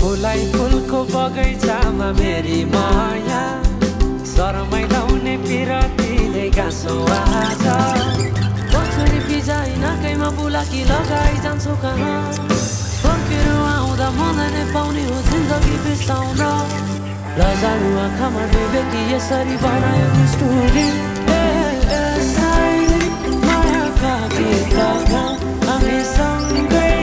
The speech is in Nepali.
फुलाई फुलको बगैँचामा मेरी माया शरमै लाउने पिरतीले गाँसो आज पछुरी फिजाइ नाकैमा बुलाकी लगाइ जान्छौ कहाँ फर्केर आउँदा मलाई नै पाउने हो जिन्दगी बिसाउन लजारु आँखामा डुबेकी यसरी बनायो नि स्टोरी मायाका गीतका हामी सँगै